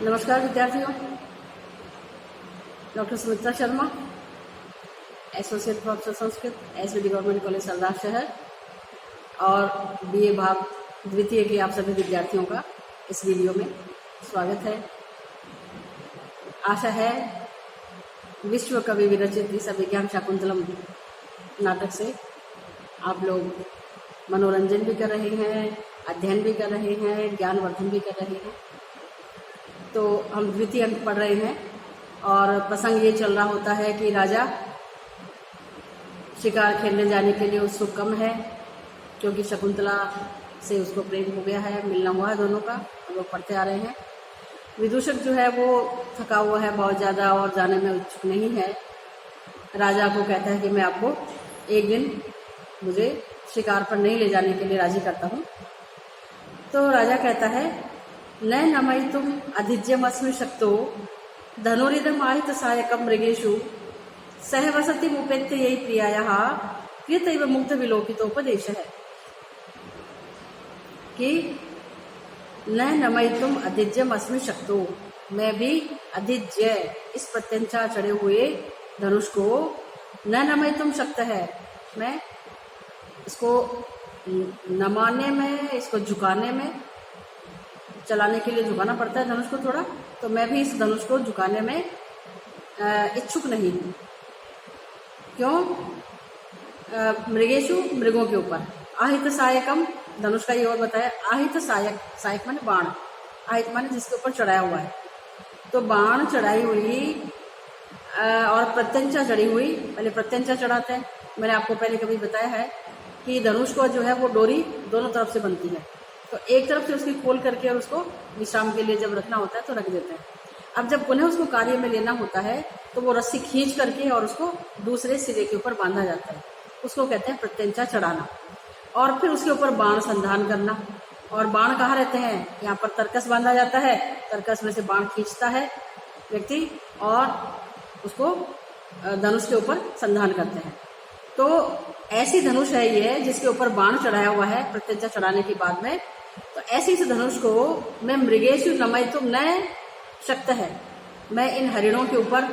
नमस्कार विद्यार्थियों, doctor Sumitra Sharma, associate professor Sanskrit, SVD government college Sardarshahar और बीए भाग द्वितीय के आप सभी विद्यार्थियों का इस वीडियो में स्वागत है। आशा है विश्व कवि विरचित इस अभिज्ञान शाकुंतलम नाटक से आप लोग मनोरंजन भी कर रहे हैं, अध्ययन भी कर रहे हैं, ज्ञानवर्धन भी कर रहे हैं। तो हम द्वितीय अंक पढ़ रहे हैं और प्रसंग ये चल रहा होता है कि राजा शिकार खेलने जाने के लिए उत्सुक कम है क्योंकि शकुंतला से उसको प्रेम हो गया है, मिलना हुआ है दोनों का। हम लोग पढ़ते आ रहे हैं। विदूषक जो है वो थका हुआ है बहुत ज़्यादा और जाने में उत्सुक नहीं है। राजा को कहता है कि मैं आपको एक दिन मुझे शिकार पर नहीं ले जाने के लिए राजी करता हूँ। तो राजा कहता है न नमयितुम अधिज्यमस्मि शक्तो धनुरिदम आहित सायकम मृगेषु सहवसति मुपेत्य यही प्रियायाः कृतैव मुग्ध विलोकितोपदेश है कि न नमयितुम अधिज्यम अस्मि शक्तो, मैं भी अधिज्य इस प्रत्यंचा चढ़े हुए धनुष को न नमयितुम शक्त है, मैं इसको नमाने में, इसको झुकाने में, चलाने के लिए झुकाना पड़ता है धनुष को थोड़ा, तो मैं भी इस धनुष को झुकाने में इच्छुक नहीं हूँ। क्यों? मृगेशु, मृगों के ऊपर, आहित सायकम, धनुष का ये और बताया, आहित सायक, सायक माने बाण, आहित माने जिसके ऊपर चढ़ाया हुआ है, तो बाण चढ़ाई हुई और प्रत्यंचा चढ़ी हुई। पहले प्रत्यंचा चढ़ाते हैं। मैंने आपको पहले कभी बताया है कि धनुष को जो है वो डोरी दोनों तरफ से बनती है, तो एक तरफ से उसकी खोल करके और उसको विश्राम के लिए जब रखना होता है तो रख देते हैं। अब जब पुनः उसको कार्य में लेना होता है तो वो रस्सी खींच करके और उसको दूसरे सिरे के ऊपर बांधा जाता है, उसको कहते हैं प्रत्यंचा चढ़ाना। और फिर उसके ऊपर बाण संधान करना। और बाण कहाँ रहते हैं? यहाँ पर तरकस बांधा जाता है, तरकस में से बाण खींचता है व्यक्ति और उसको धनुष के ऊपर संधान करते हैं। तो ऐसी धनुष है ये जिसके ऊपर बाण चढ़ाया हुआ है प्रत्यंचा चढ़ाने के बाद में। तो ऐसी इस धनुष को मैं मृगेशु नमयितुम न शक्त है, मैं इन हरिणों के ऊपर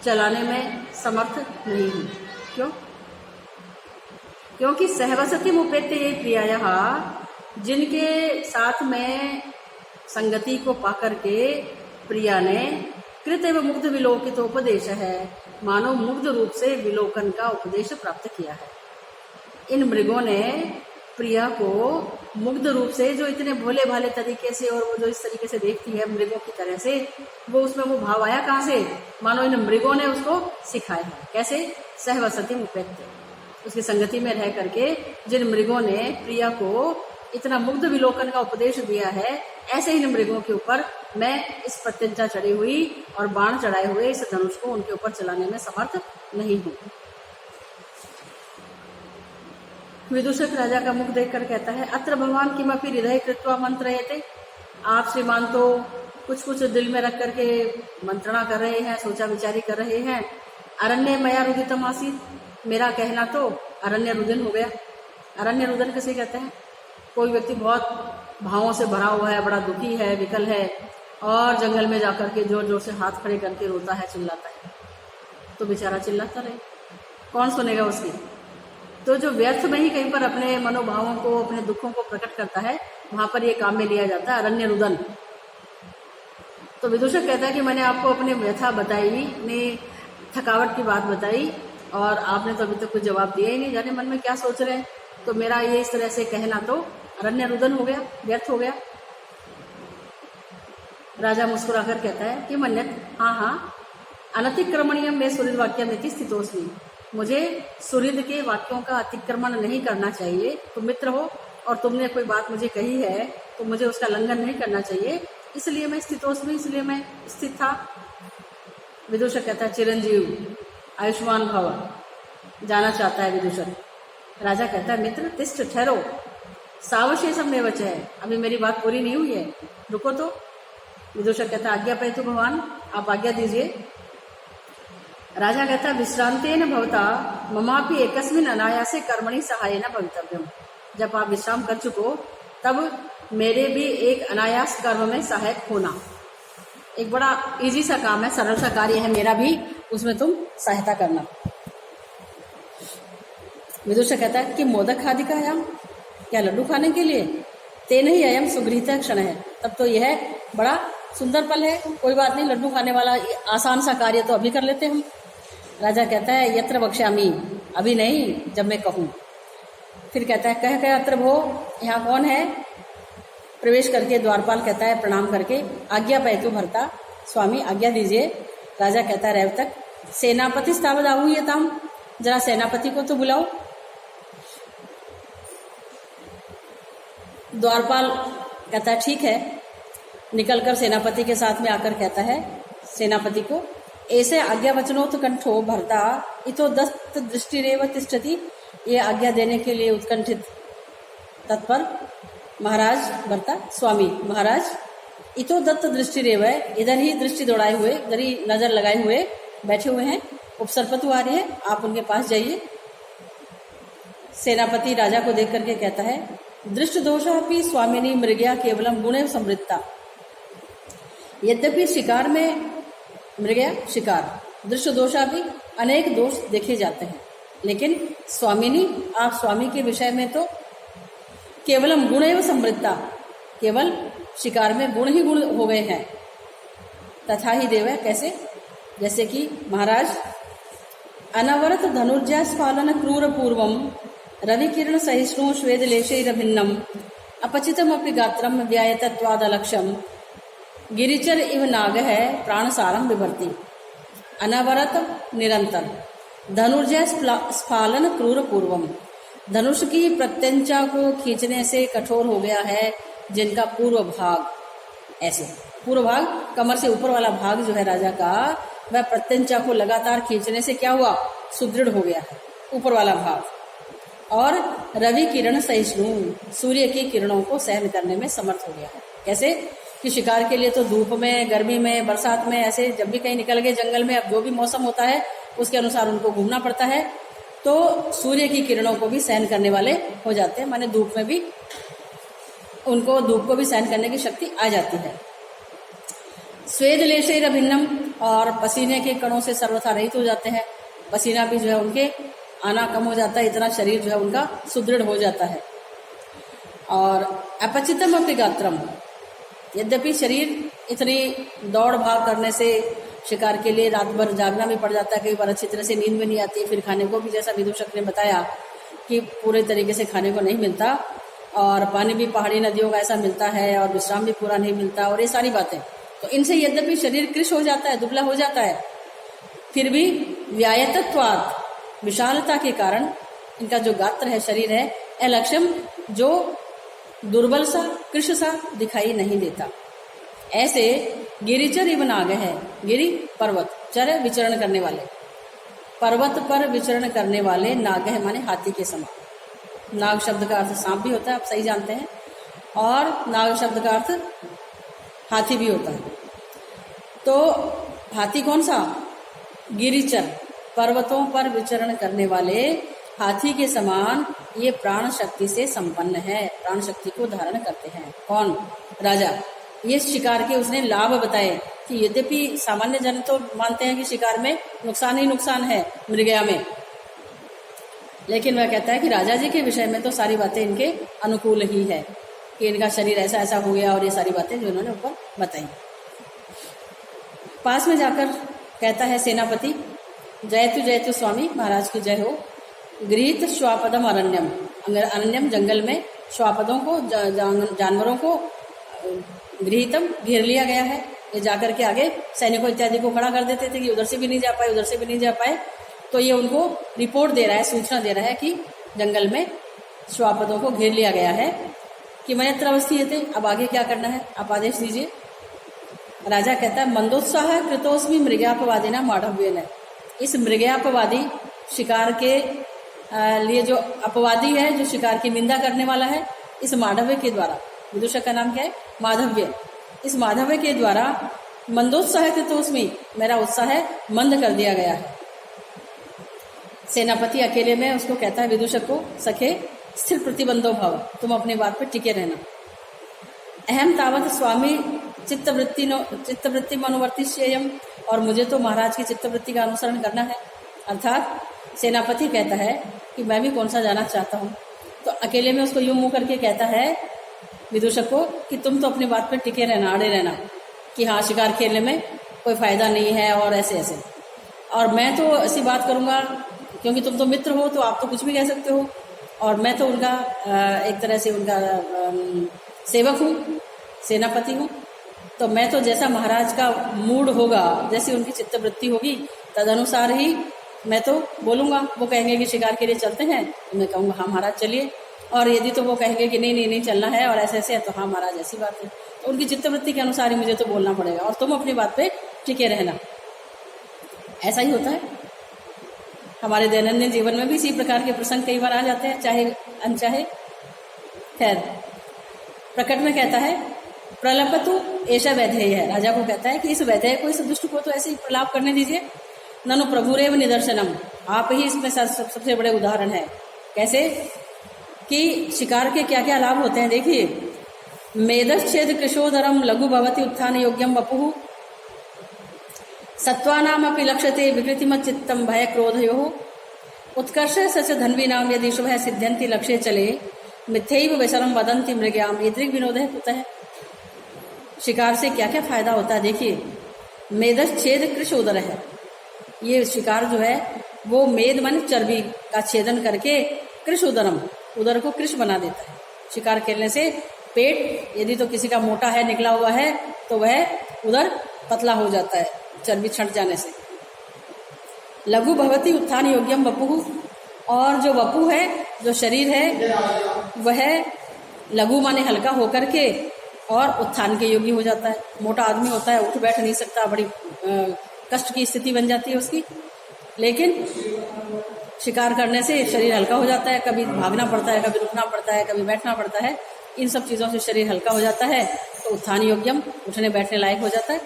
चलाने में समर्थ नहीं हूँ। क्यों? क्योंकि सहवसति मुपेत्य ये प्रियायाः, जिनके साथ में संगति को पाकर के प्रिया ने कृत एवं मुग्ध विलोकित उपदेश है, मानो मुग्ध रूप से विलोकन का उपदेश प्राप्त किया है। इन मृगों ने प्रिया को मुग्ध रूप से, जो इतने भोले भाले तरीके से और वो जो इस तरीके से देखती है मृगों की तरह से, वो उसमें वो भाव आया कहाँ से? मानो इन मृगों ने उसको सिखाया है। कैसे? सहवसति मुपेत्य, उसकी संगति में रह करके जिन मृगों ने प्रिया को इतना मुग्ध विलोकन का उपदेश दिया है, ऐसे इन मृगों के ऊपर मैं इस प्रत्यंचा चढ़ी हुई और बाण चढ़ाए हुए इस धनुष को उनके ऊपर चलाने में समर्थ नहीं हूँ। विदूषक राजा का मुख देखकर कहता है अत्र भगवान किमपि हृदय कृत्वा मंत्रयते, आप श्रीमान तो कुछ कुछ दिल में रख करके मंत्रणा कर रहे हैं, सोचा विचारी कर रहे हैं। अरण्य मया रुदितम आसीत्, मेरा कहना तो अरण्य रुदन हो गया। अरण्य रुदन किसे कहते हैं? कोई व्यक्ति बहुत भावों से भरा हुआ है, बड़ा दुखी है, विकल है और जंगल में जाकर के जोर जोर से हाथ खड़े करके रोता है, चिल्लाता है, तो बेचारा चिल्लाता रहे, कौन सुनेगा उसकी? तो जो व्यर्थ में ही कहीं पर अपने मनोभावों को, अपने दुखों को प्रकट करता है, वहां पर ये काम में लिया जाता है अरण्य रुदन। तो विदूषक कहता है कि मैंने आपको अपनी व्यथा बताई, अपनी थकावट की बात बताई और आपने तो अभी तक कुछ जवाब दिया ही नहीं, जाने मन में क्या सोच रहे हैं। तो मेरा ये इस तरह से कहना तो अरण्य रुदन हो गया, व्यर्थ हो गया। राजा मुस्कुराकर कहता है कि मन्यत, हाँ हाँ, अनतिक्रमणीयम में सुहृद वाक्यम इति स्थितोस्मि, मुझे सुहृद के वाक्यों का अतिक्रमण नहीं करना चाहिए। तुम मित्र हो और तुमने कोई बात मुझे कही है तो मुझे उसका लंघन नहीं करना चाहिए, इसलिए मैं स्थितोस्मि, इसलिए मैं स्थित था। विदूषक कहता है चिरंजीव, आयुष्मान भव, जाना चाहता है विदूषक। राजा कहता है मित्र तिष्ठ, ठहरो, सावशेषम में बचा है, अभी मेरी बात पूरी नहीं हुई है, रुको तो। विदूषक कहता आज्ञा पायतु भगवान, आप आज्ञा दीजिए। राजा कहता विश्रांतेन भवता ममापि एकस्मिन् अनायासे कर्मणि सहायेन भवितव्यम, जब आप विश्राम कर चुको तब मेरे भी एक अनायास कर्म में सहायक होना। एक बड़ा इजी सा काम है, सरल सा कार्य है मेरा भी, उसमें तुम सहायता करना। विदुषक कहता है कि मोदक खादि का आयाम, क्या लड्डू खाने के लिए? तेन ही अयम सुगृहीत क्षण है, तब तो यह बड़ा सुंदर पल है। कोई बात नहीं, लड्डू खाने वाला आसान सा कार्य तो अभी कर लेते हम। राजा कहता है यत्र वक्ष्यामि, अभी नहीं, जब मैं कहूँ। फिर कहता है कह अत्र भो, यहाँ कौन है? प्रवेश करके द्वारपाल कहता है प्रणाम करके, आज्ञा पैतु भरता, स्वामी आज्ञा दीजिए। राजा कहता है रेवतक सेनापति स्थावद आहूयताम, जरा सेनापति को तो बुलाओ। द्वारपाल कहता है ठीक है, निकलकर सेनापति के साथ में आकर कहता है सेनापति को, ऐसे आज्ञा वचनोत्कंठो भरता इतो दत्त दृष्टिरेव तिष्ठति, ये आज्ञा देने के लिए उत्कंठित तत्पर महाराज भरता, स्वामी महाराज इतो दत्त दृष्टिरेव, इधर ही दृष्टि दौड़ाए हुए, इधर ही नजर लगाए हुए बैठे हुए हैं। उपसर्पतु आ रही है, आप उनके पास जाइए। सेनापति राजा को देख करके कहता है दृष्ट दोषापि स्वामिनी मृगया केवलम गुणे समृद्धा, यद्यपि शिकार में मृगया शिकार, दृष्ट दोषापि अनेक दोष देखे जाते हैं, लेकिन स्वामिनी आप स्वामी के विषय में तो केवलम गुण एवं समृद्धता, केवल शिकार में गुण ही गुण हो गए हैं। तथा ही देव, कैसे? जैसे कि महाराज अनवरत धनुर्जा स्फालन क्रूर पूर्वम रवि किरण सहिष्णु श्वेद लेशैरभिन्नम अपचितम अपि गात्रम व्यायतत्वादलक्ष्यम गिरिचर इव नाग है प्राणसारम विभर्ति। अनवरत निरंतर, धनुर्जय स्फालन क्रूर पूर्वम, धनुष की प्रत्यंचा को खींचने से कठोर हो गया है जिनका पूर्व भाग, ऐसे पूर्व भाग कमर से ऊपर वाला भाग जो है राजा का, वह प्रत्यंचा को लगातार खींचने से क्या हुआ? सुदृढ़ हो गया है ऊपर वाला भाग। और रवि किरण सहिष्णु, सूर्य की किरणों को सहन करने में समर्थ हो गया है। कैसे? कि शिकार के लिए तो धूप में, गर्मी में, बरसात में, ऐसे जब भी कहीं निकल गए जंगल में, अब जो भी मौसम होता है उसके अनुसार उनको घूमना पड़ता है, तो सूर्य की किरणों को भी सहन करने वाले हो जाते हैं, माने धूप में भी उनको धूप को भी सहन करने की शक्ति आ जाती है। स्वेद लेशैरभिन्नम, और पसीने के कणों से सर्वथा रहित हो जाते हैं, पसीना भी जो है उनके आना कम हो जाता है, इतना शरीर जो है उनका सुदृढ़ हो जाता है। और अपचितम अपि गात्रम, यद्यपि शरीर इतनी दौड़ भाग करने से शिकार के लिए रात भर जागना भी पड़ जाता है, कई बार अच्छी तरह से नींद भी नहीं आती, फिर खाने को भी जैसा विदूषक ने बताया कि पूरे तरीके से खाने को नहीं मिलता, और पानी भी पहाड़ी नदियों का ऐसा मिलता है, और विश्राम भी पूरा नहीं मिलता, और ये सारी बातें, तो इनसे यद्यपि शरीर कृश हो जाता है, दुबला हो जाता है, फिर भी व्यायतत्वात्, विशालता के कारण इनका जो गात्र है, शरीर है, अलक्ष्यम, जो दुर्बल सा, कृश सा दिखाई नहीं देता। ऐसे गिरिचर इव नाग है, गिरि पर्वत, चर विचरण करने वाले, पर्वत पर विचरण करने वाले नाग है, माने हाथी के समान। नाग शब्द का अर्थ सांप भी होता है, आप सही जानते हैं, और नाग शब्द का अर्थ हाथी भी होता है। तो हाथी कौन सा? गिरिचर, पर्वतों पर विचरण करने वाले हाथी के समान ये प्राण शक्ति से संपन्न है, प्राण शक्ति को धारण करते हैं। कौन? राजा। ये शिकार के उसने लाभ बताए कि यद्यपि सामान्य जन तो मानते हैं कि शिकार में नुकसान ही नुकसान है मृगया में, लेकिन वह कहता है कि राजा जी के विषय में तो सारी बातें इनके अनुकूल ही है, कि इनका शरीर ऐसा ऐसा हो गया, और ये सारी बातें जो इन्होंने ऊपर बताई। पास में जाकर कहता है सेनापति जयतु स्वामी, महाराज की जय हो। गृहीत श्वापदम अरण्यम, अरण्यम जंगल में, श्वापदों को, जानवरों को गृहीतम घेर लिया गया है। ये जाकर के आगे सैनिकों इत्यादि को खड़ा कर देते थे कि उधर से भी नहीं जा पाए, उधर से भी नहीं जा पाए, तो ये उनको रिपोर्ट दे रहा है, सूचना दे रहा है कि जंगल में श्वापदों को घेर लिया गया है। कि मयत्र अवस्थित थे, अब आगे क्या करना है, आप आदेश दीजिए। राजा कहता है मंदोत्साह कृतोस्मि मृगयापवादिना माढ़व्येन, इस मृगयापवादी शिकार के लिए जो अपवादी है, जो शिकार की निंदा करने वाला है, इस माधव्य के द्वारा, विदूषक का नाम क्या है? माधव्य। इस माधव्य के द्वारा मंदोत्साह कृतोस्मि, मेरा उत्साह मंद कर दिया गया है। सेनापति अकेले में उसको कहता है विदूषक को, सखे स्थिर प्रतिबंधो भव, तुम अपनी बात पर टिके रहना। अहम तावत स्वामी चित्तवृत्ति मनोवर्ती श्रेयम, और मुझे तो महाराज की चित्तवृत्ति का अनुसरण करना है। अर्थात सेनापति कहता है कि मैं भी कौन सा जाना चाहता हूँ। तो अकेले में उसको यूं मुंह करके कहता है विदूषक को कि तुम तो अपनी बात पर टिके रहना, अड़े रहना कि हाँ शिकार खेलने में कोई फायदा नहीं है और ऐसे ऐसे, और मैं तो ऐसी बात करूँगा क्योंकि तुम तो मित्र हो तो आप तो कुछ भी कह सकते हो, और मैं तो उनका एक तरह से उनका सेवक हूँ, सेनापति हूँ, तो मैं तो जैसा महाराज का मूड होगा, जैसी उनकी चित्तवृत्ति होगी तदनुसार ही मैं तो बोलूँगा। वो कहेंगे कि शिकार के लिए चलते हैं तो मैं कहूँगा हाँ महाराज चलिए, और यदि तो वो कहेंगे कि नहीं नहीं नहीं चलना है और ऐसे ऐसे है तो हाँ महाराज ऐसी बात है। तो उनकी चित्तवृत्ति के अनुसार ही मुझे तो बोलना पड़ेगा और तुम अपनी बात पे टिके रहना। ऐसा ही होता है हमारे दैनंदिन जीवन में भी, इसी प्रकार के प्रसंग कई बार आ जाते हैं, चाहे अनचाहे। खैर, प्रकट में कहता है प्रलपतु ऐसा वैधेय है, राजा को कहता है कि इस वैधेय को, इस दुष्ट को तो ऐसे ही प्रलाप करने दीजिए। ननु प्रभुरेव निदर्शनम, आप ही इसमें सबसे बड़े उदाहरण है। कैसे कि शिकार के क्या क्या लाभ होते हैं देखिए। मेदच्छेद कृशोदरम लघु भवति उत्थान योग्यम वपुः, सत्वानामपि लक्ष्यते विकृतिमत् चित्तम भय क्रोधयोः, उत्कर्ष सच धन्वीनाम यदि शुभः सिद्ध्यन्ति लक्ष्ये चले, मिथ्यैव व्यसनम वदन्ति मृग्याम, ये दृग् विनोद है कुतः। शिकार से क्या क्या फायदा होता है देखिए। मेदच्छेद कृशोदर है, ये शिकार जो है वो मेद मन चर्बी का छेदन करके कृश उदरम, उदर को कृश बना देता है। शिकार खेलने से पेट यदि तो किसी का मोटा है, निकला हुआ है, तो वह उदर पतला हो जाता है चर्बी छंट जाने से। लघु भवति उत्थान योग्यम वपुः, और जो वपु है, जो शरीर है, वह लघु माने हल्का होकर के और उत्थान के योग्य हो जाता है। मोटा आदमी होता है, उठ बैठ नहीं सकता, बड़ी कष्ट की स्थिति बन जाती है उसकी, लेकिन शिकार करने से शरीर हल्का हो जाता है। कभी भागना पड़ता है, कभी रुकना पड़ता है, कभी बैठना पड़ता है, इन सब चीजों से शरीर हल्का हो जाता है, तो उत्थान योग्यम, उठने बैठने लायक हो जाता है।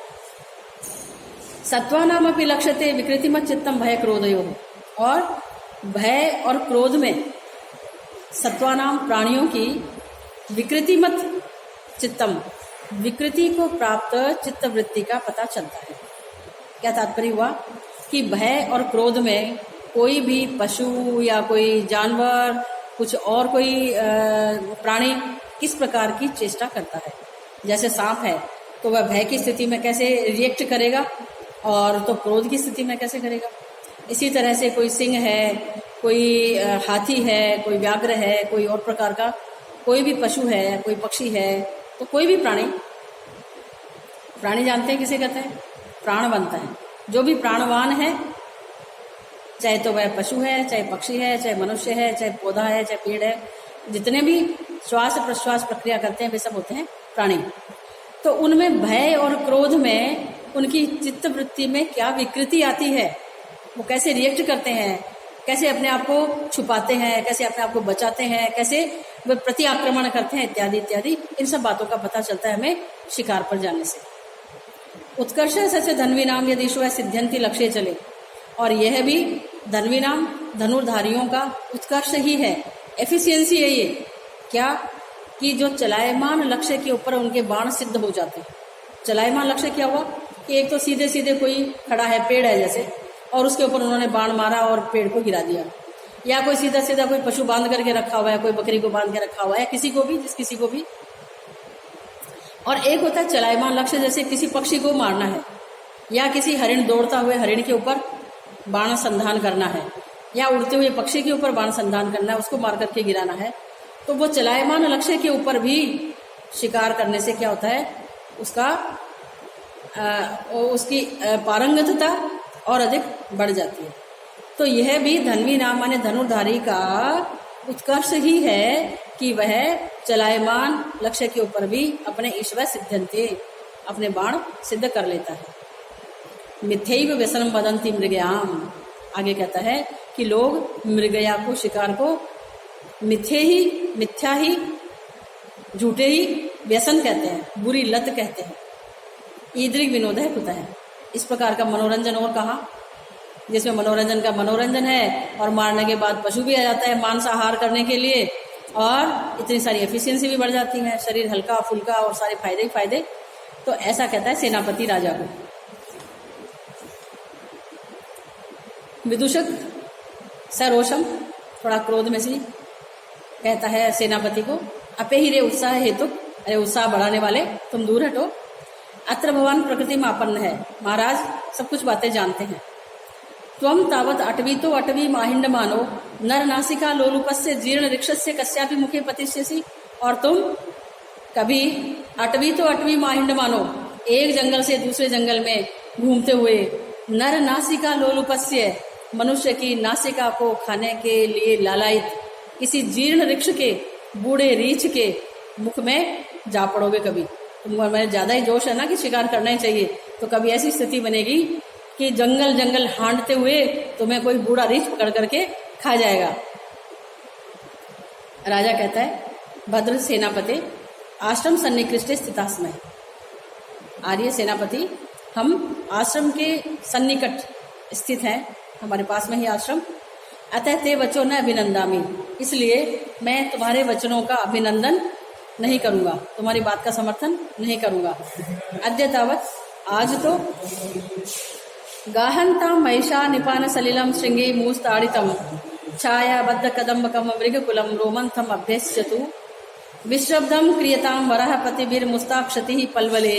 सत्वानामपि लक्ष्यते विकृतिमत् चित्तम भय क्रोधयोः, और भय और क्रोध में सत्वानाम प्राणियों की विकृतिमत् चित्तम, विकृति को प्राप्त चित्तवृत्ति का पता चलता है। क्या तात्पर्य हुआ कि भय और क्रोध में कोई भी पशु या कोई जानवर, कुछ और कोई प्राणी किस प्रकार की चेष्टा करता है। जैसे सांप है तो वह भय की स्थिति में कैसे रिएक्ट करेगा, और तो क्रोध की स्थिति में कैसे करेगा। इसी तरह से कोई सिंह है, कोई हाथी है, कोई व्याघ्र है, कोई और प्रकार का कोई भी पशु है, कोई पक्षी है, तो कोई भी प्राणी जानते हैं किसे कहते हैं, प्राण बनता है। जो भी प्राणवान है, चाहे तो वह पशु है, चाहे पक्षी है, चाहे मनुष्य है, चाहे पौधा है, चाहे पेड़ है, जितने भी श्वास प्रश्वास प्रक्रिया करते हैं वे सब होते हैं प्राणी। तो उनमें भय और क्रोध में उनकी चित्तवृत्ति में क्या विकृति आती है, वो कैसे रिएक्ट करते हैं, कैसे अपने आप को छुपाते हैं, कैसे अपने आप को बचाते हैं, कैसे वे प्रति आक्रमण करते हैं, इत्यादि इत्यादि, इन सब बातों का पता चलता है हमें शिकार पर जाने से। उत्कर्ष सच धन्वी नाम यदि शुभ सिद्ध्यंति लक्ष्य चले, और यह भी धन्वी नाम धनुर्धारियों का उत्कर्ष ही है, एफिशिएंसी है ये। क्या कि जो चलायमान लक्ष्य के ऊपर उनके बाण सिद्ध हो जाते हैं। चलायमान लक्ष्य क्या हुआ कि एक तो सीधे सीधे कोई खड़ा है, पेड़ है जैसे, और उसके ऊपर उन्होंने बाण मारा और पेड़ को गिरा दिया, या कोई सीधा सीधा कोई पशु बांध करके रखा हुआ है, कोई बकरी को बांध के रखा हुआ है, किसी को भी, किसी को भी। और एक होता है चलायमान लक्ष्य, जैसे किसी पक्षी को मारना है, या किसी हरिण, दौड़ता हुए हरिण के ऊपर बाण संधान करना है, या उड़ते हुए पक्षी के ऊपर बाण संधान करना है, उसको मार करके गिराना है। तो वो चलायमान लक्ष्य के ऊपर भी शिकार करने से क्या होता है, उसकी पारंगतता और अधिक बढ़ जाती है। तो यह भी धन्वी नाम माने धनुर्धारी का उत्कर्ष ही है कि वह चलायमान लक्ष्य के ऊपर भी अपने ईश्वर सिद्ध्यंते, अपने बाण सिद्ध कर लेता है। मिथ्यैव व्यसनम वदन्ति मृगयाम, आगे कहता है कि लोग मृगया को, शिकार को मिथ्या ही, झूठे ही व्यसन कहते हैं, बुरी लत कहते हैं। ईदृग विनोद है कुतः है, इस प्रकार का मनोरंजन और कहा, जिसमें मनोरंजन का मनोरंजन है और मारने के बाद पशु भी आ जाता है मांसाहार करने के लिए, और इतनी सारी एफिशिएंसी भी बढ़ जाती है, शरीर हल्का फुल्का और सारे फायदे ही फायदे। तो ऐसा कहता है सेनापति राजा को। विदूषक सरोषम, थोड़ा क्रोध में सी कहता है सेनापति को, अपे ही रे उत्साह हेतु, अरे उत्साह बढ़ाने वाले तुम दूर हटो। अत्र भगवान प्रकृति में आपन्न है, महाराज सब कुछ बातें जानते हैं। त्वम तावत अटवी तो अटवी माहिंड मानो नर नासिका लोलुपस्य जीर्ण ऋक्षस्य कस्यापि मुखे पतिष्यसि। और तुम कभी अटवी तो अटवी माहिंड मानो, एक जंगल से दूसरे जंगल में घूमते हुए नर नासिका लोलुपस्य, मनुष्य की नासिका को खाने के लिए लालायित किसी जीर्ण वृक्ष के, बूढ़े रीछ के मुख में जा पड़ोगे। कभी तुम्हें ज्यादा ही जोश है ना कि शिकार करना ही चाहिए, तो कभी ऐसी स्थिति बनेगी कि जंगल जंगल हांडते हुए तुम्हें कोई बूढ़ा रीछ पकड़ करके खा जाएगा। राजा कहता है, भद्र सेनापति आश्रम सन्निकृष्टे स्थितास्मय। आर्य सेनापति, हम आश्रम के सन्निकट स्थित हैं, हमारे पास में ही आश्रम। अतः ते वचो न अभिनंदामि, इसलिए मैं तुम्हारे वचनों का अभिनंदन नहीं करूंगा, तुम्हारी बात का समर्थन नहीं करूंगा। अद्य तावत, आज तो गाहंतां महिषा निपान सलिलम श्रृंगे मूस्ताड़ितम छायाबद्ध कदम्बकम मृगकुलम रोमंथम अभ्यस्यतु विश्रब्धम क्रियतां वरह पतिभिर मुस्ताक्षति पल्वले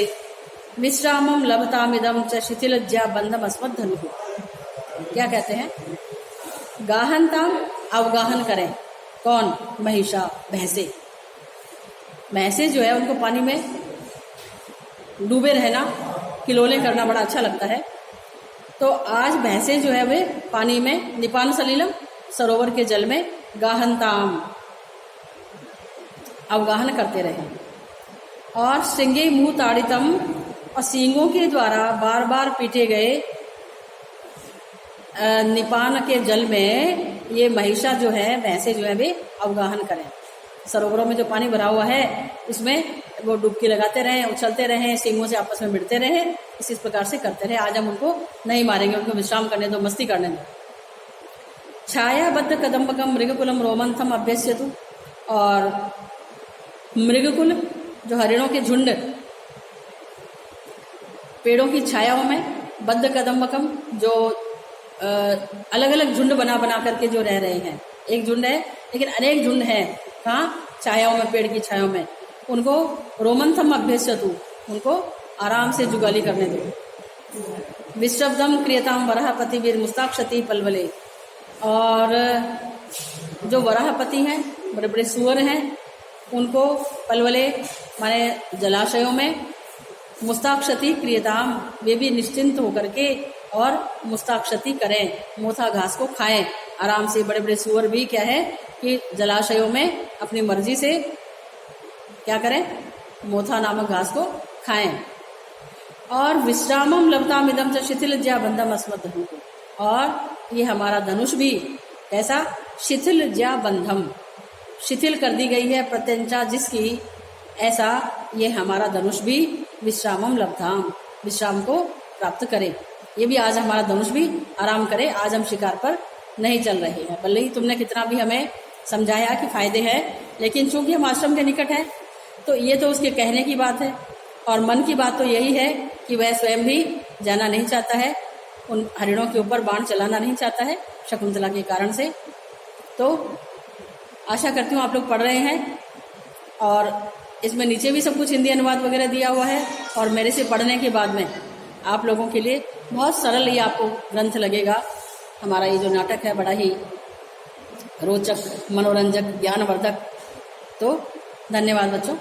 विश्रामम लभतामिदम च शिथिलज्जा बंधम अस्मद्धनु। क्या कहते हैं? गाहंतां, अवगाहन करें। कौन? महिषा, भैंसे। भैंसे जो है उनको पानी में डूबे रहना, किलोले करना बड़ा अच्छा लगता है। तो आज भैंसे जो है वे पानी में निपान सलीलम, सरोवर के जल में गाहंताम, अवगाहन करते रहे। और श्रृंगे मुंह ताड़ितम, और सींगों के द्वारा बार बार पीटे गए निपान के जल में ये महिषा जो है, भैंसे जो है वे अवगाहन करें। सरोवरों में जो पानी भरा हुआ है उसमें वो डुबकी लगाते रहें, उछलते रहें, सींगों से आपस में भिड़ते रहें, इसी प्रकार से करते रहे। आज हम उनको नहीं मारेंगे, उनको विश्राम करने दो, मस्ती करने दो। छायाबद्ध कदम्बकम मृगकुलम रोमंथम अभ्यस्यतु, और मृगकुल जो हरिणों के झुंड पेड़ों की छायाओं में, बद्ध कदम्बकम जो अलग अलग झुंड बना बना करके जो रह रहे हैं, एक झुंड है लेकिन अनेक झुंड है, कहाँ? छायाओं में, पेड़ की छायाओं में। उनको रोमंथम अभ्यस्यतु, उनको आराम से जुगाली करने दो। विश्रब्धम क्रियताम वराहपति वीर मुस्ताक्षति पलवले, और जो वराहपति हैं, बड़े बड़े सुअर हैं, उनको पलवले माने जलाशयों में, मुस्ताक्षति क्रियताम, वे भी निश्चिंत होकर के और मुस्ताक्षति करें, मोथा घास को खाएं आराम से। बड़े बड़े सुअर भी क्या है कि जलाशयों में अपनी मर्जी से क्या करें? मोथा नामक घास को खाएं। और विश्रामम लभताम इदम च शिथिल ज्या बंधम अस्मत् धनु, और ये हमारा धनुष भी कैसा? शिथिल ज्या बंधम, शिथिल कर दी गई है प्रत्यंचा जिसकी, ऐसा ये हमारा धनुष भी विश्रामम लभताम, विश्राम को प्राप्त करे। ये भी आज हमारा धनुष भी आराम करे। आज हम शिकार पर नहीं चल रहे हैं, भले ही तुमने कितना भी हमें समझाया कि फायदे हैं, लेकिन चूंकि हम आश्रम के निकट हैं तो ये तो उसके कहने की बात है, और मन की बात तो यही है कि वह स्वयं भी जाना नहीं चाहता है, उन हरिणों के ऊपर बाण चलाना नहीं चाहता है शकुंतला के कारण से। तो आशा करती हूँ आप लोग पढ़ रहे हैं, और इसमें नीचे भी सब कुछ हिंदी अनुवाद वगैरह दिया हुआ है, और मेरे से पढ़ने के बाद में आप लोगों के लिए बहुत सरल ये आपको ग्रंथ लगेगा। हमारा ये जो नाटक है बड़ा ही रोचक, मनोरंजक, ज्ञानवर्धक। तो धन्यवाद बच्चों।